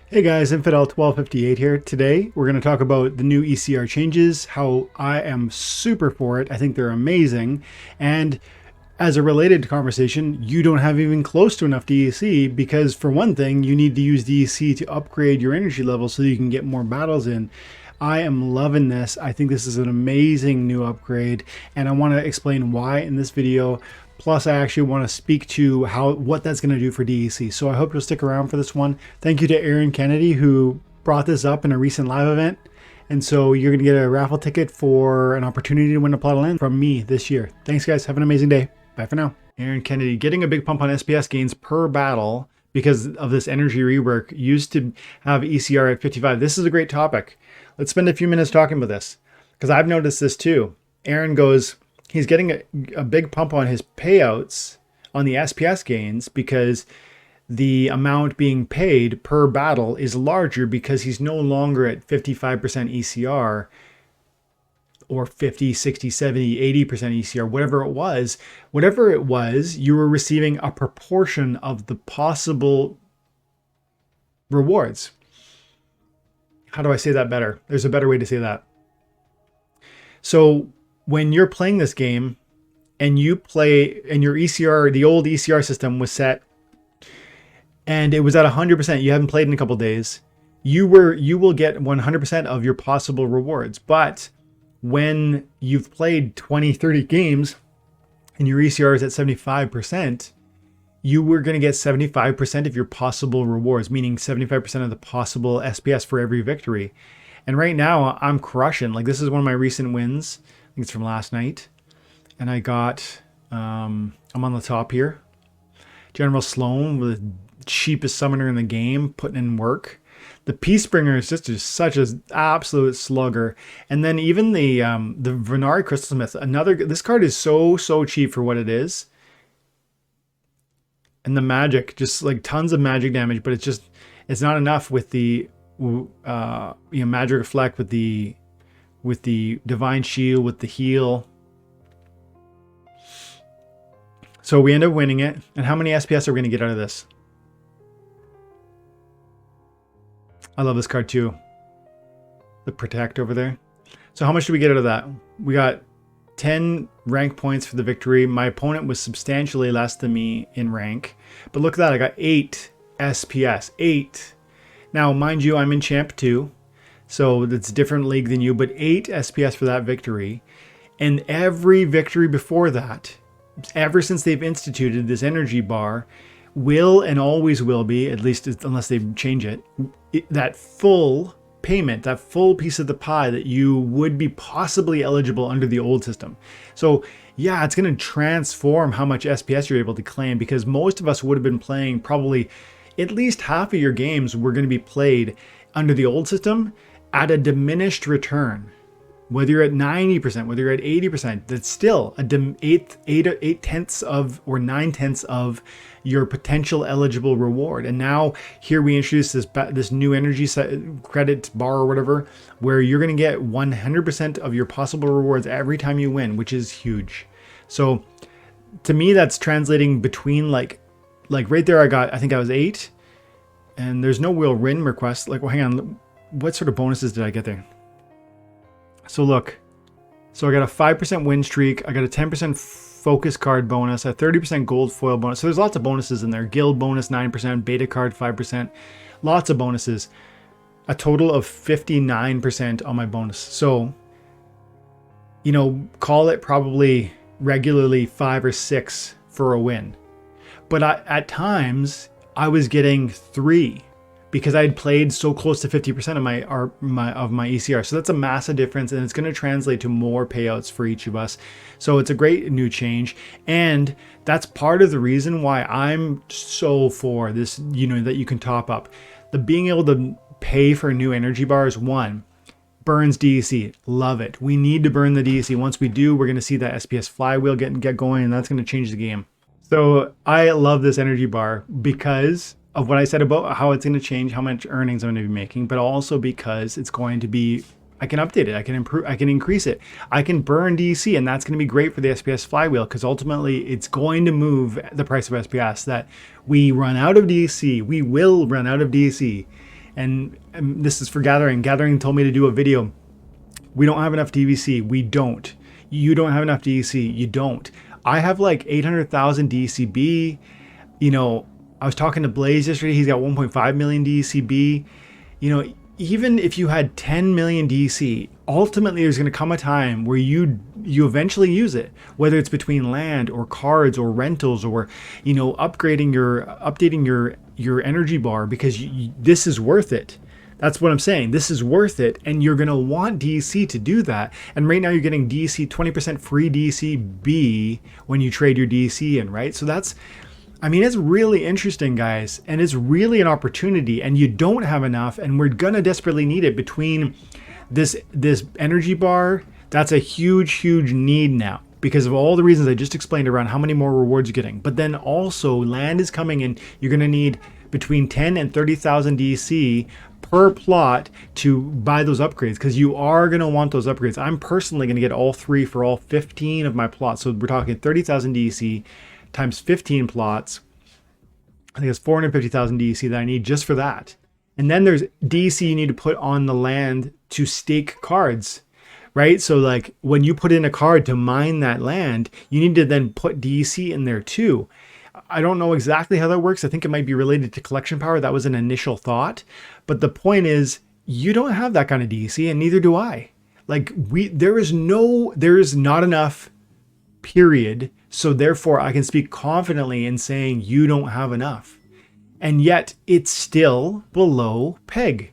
Hey guys, Infidel1258 here. Today we're going to talk about the new ECR changes, how I am super for it. I think they're amazing. And as a related conversation, you don't have even close to enough DEC because for one thing, you need to use DEC to upgrade your energy level so you can get more battles in. I am loving this. I think this is an amazing new upgrade and I want to explain why in this video. Plus, I actually want to speak to what that's going to do for DEC. So I hope you'll stick around for this one. Thank you to Aaron Kennedy who brought this up in a recent live event. And so you're going to get a raffle ticket for an opportunity to win a plot of land from me this year. Thanks guys. Have an amazing day. Bye for now. Aaron Kennedy getting a big pump on SPS gains per battle because of this energy rework. Used to have ECR at 55. This is a great topic. Let's spend a few minutes talking about this because I've noticed this too. Aaron goes, he's getting a big pump on his payouts on the SPS gains because the amount being paid per battle is larger because he's no longer at 55% ECR or 50, 60, 70, 80% ECR, whatever it was, you were receiving a proportion of the possible rewards. How do I say that better? There's a better way to say that. So when you're playing this game and you play and your ECR, the old ECR system was set and it was at 100%, you haven't played in a couple days, you will get 100% of your possible rewards. But when you've played 20, 30 games and your ECR is at 75%, you were going to get 75% of your possible rewards, meaning 75% of the possible SPS for every victory. And right now I'm crushing. Like, this is one of my recent wins. I think it's from last night. And I got, I'm on the top here. General Sloan, the cheapest summoner in the game, putting in work. The Peacebringer is just such an absolute slugger. And then even the Venari Crystalsmith, this card is so cheap for what it is. And the magic, just like tons of magic damage, but it's not enough with the magic reflect, with the divine shield, with the heal. So we end up winning it. And how many SPS are we going to get out of this? I love this card too. The protect over there. So how much do we get out of that? We got 10 rank points for the victory. My opponent was substantially less than me in rank. But look at that. I got 8 SPS. 8. Now, mind you, I'm in Champ 2. So it's a different league than you. But 8 SPS for that victory. And every victory before that, ever since they've instituted this energy bar, will and always will be, at least unless they change it, that full payment, that full piece of the pie that you would be possibly eligible under the old system. So yeah, it's going to transform how much SPS you're able to claim, because most of us would have been playing probably at least half of your games were going to be played under the old system at a diminished return. Whether you're at 90%, whether you're at 80%, that's still a 8/10 of or 9/10 of your potential eligible reward. And now here we introduce this new energy credit bar or whatever, where you're going to get 100% of your possible rewards every time you win, which is huge. So to me, that's translating between like right there, I think I was 8, and there's no real win request. Like, well, hang on, what sort of bonuses did I get there? So look, so I got a 5% win streak. I got a 10% focus card bonus, a 30% gold foil bonus. So there's lots of bonuses in there. Guild bonus 9%, beta card 5%, lots of bonuses. A total of 59% on my bonus. So, you know, call it probably regularly 5 or 6 for a win. But at times I was getting 3. Because I had played so close to 50% of my ECR. So that's a massive difference, and it's going to translate to more payouts for each of us. So it's a great new change. And that's part of the reason why I'm so for this, you know, that you can top up. The being able to pay for new energy bars, one, burns DEC. Love it. We need to burn the DEC. Once we do, we're going to see that SPS flywheel get going, and that's going to change the game. So I love this energy bar because of what I said about how it's going to change how much earnings I'm going to be making, but also because it's going to be, I can update it, I can improve, I can increase it, I can burn DEC, and that's going to be great for the SPS flywheel, because ultimately it's going to move the price of SPS. That we run out of DEC, we will run out of DEC, and this is for Gathering. Gathering told me to do a video. We don't have enough DVC. We don't. You don't have enough DEC. You don't. I have like 800,000 DECB. You know, I was talking to Blaze yesterday. He's got 1.5 million DECB. You know, even if you had 10 million DC, ultimately there's going to come a time where you eventually use it, whether it's between land or cards or rentals or, you know, updating your energy bar, because this is worth it. That's what I'm saying. This is worth it, and you're going to want DEC to do that. And right now you're getting DEC 20% free DECB when you trade your DEC in, right? So that's, I mean, it's really interesting, guys, and it's really an opportunity, and you don't have enough, and we're gonna desperately need it. Between this energy bar, that's a huge need now because of all the reasons I just explained around how many more rewards you're getting. But then also land is coming in. You're gonna need between 10 and 30,000 DC per plot to buy those upgrades, because you are going to want those upgrades. I'm personally going to get all 3 for all 15 of my plots. So we're talking 30,000 DC times 15 plots. I think it's 450,000 DEC that I need just for that. And then there's DEC you need to put on the land to stake cards, right? So like when you put in a card to mine that land, you need to then put DEC in there too. I don't know exactly how that works. I think it might be related to collection power. That was an initial thought. But the point is, you don't have that kind of DEC, and neither do I. Like there is not enough, period. So therefore I can speak confidently in saying you don't have enough. And yet it's still below peg.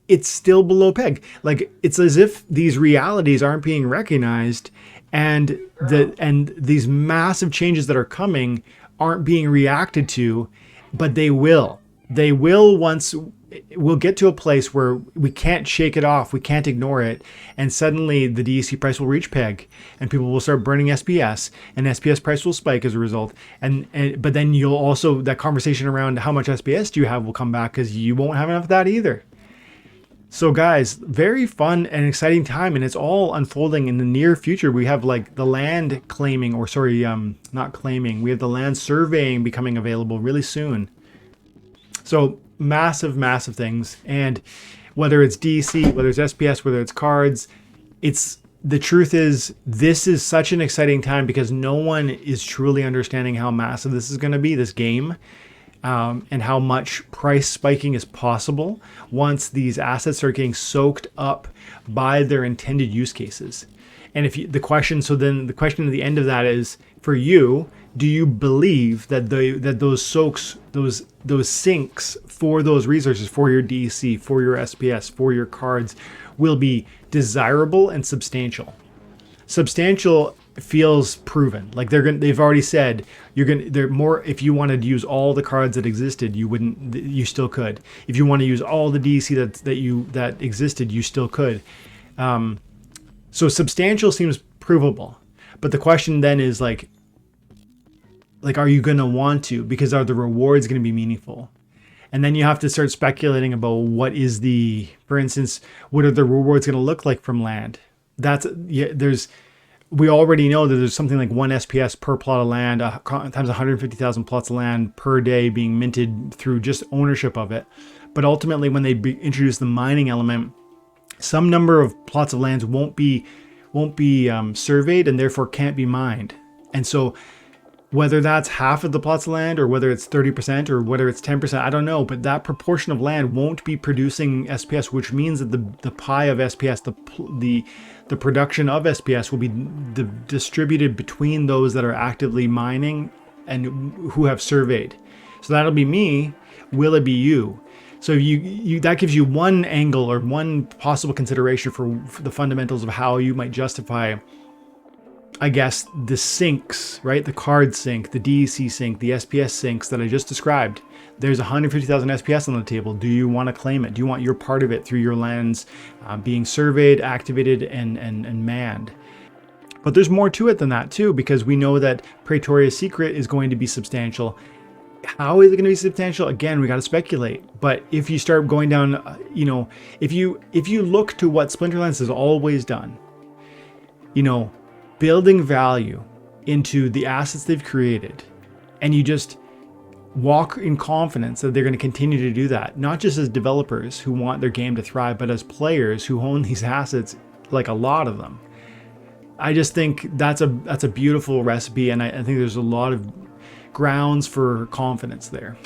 It's still below peg. Like it's as if these realities aren't being recognized, and these massive changes that are coming aren't being reacted to, but they will. They will once we'll get to a place where we can't shake it off, we can't ignore it, and suddenly the DEC price will reach peg, and people will start burning SPS, and SPS price will spike as a result. But then you'll also, that conversation around how much SPS do you have will come back, because you won't have enough of that either. So guys, very fun and exciting time, and it's all unfolding in the near future. We have like the land claiming, or sorry, not claiming, we have the land surveying becoming available really soon. So massive things. And whether it's DC, whether it's SPS, whether it's cards, the truth is, this is such an exciting time because no one is truly understanding how massive this is going to be, this game. And how much price spiking is possible once these assets start getting soaked up by their intended use cases. And the question at the end of that is, for you, do you believe that those soaks, those sinks for those resources, for your DEC, for your SPS, for your cards, will be desirable and substantial? Substantial feels proven. Like they've already said they're more. If you wanted to use all the cards that existed, you still could. If you want to use all the DEC that existed, you still could. So substantial seems provable, but the question then is like are you going to want to? Because are the rewards going to be meaningful? And then you have to start speculating about for instance, what are the rewards going to look like from land? We already know that there's something like 1 SPS per plot of land, times 150,000 plots of land per day being minted through just ownership of it. But ultimately, when they introduce the mining element, some number of plots of lands won't be surveyed and therefore can't be mined. And so whether that's half of the plots of land, or whether it's 30%, or whether it's 10%, I don't know. But that proportion of land won't be producing SPS, which means that the pie of SPS, the production of SPS will be distributed between those that are actively mining and who have surveyed. So that'll be me. Will it be you? So that gives you one angle or one possible consideration for the fundamentals of how you might justify, I guess, the sinks, right? The card sink, the DEC sink, the SPS sinks that I just described. There's 150,000 SPS on the table. Do you want to claim it? Do you want your part of it through your lands being surveyed, activated, and manned? But there's more to it than that too, because we know that Praetoria's Secret is going to be substantial. How is it going to be substantial? Again, we got to speculate. But if you start going down, if you look to what Splinterlands has always done, building value into the assets they've created, and you just walk in confidence that they're going to continue to do that, not just as developers who want their game to thrive, but as players who own these assets, like a lot of them. I just think that's a beautiful recipe, and I think there's a lot of grounds for confidence there.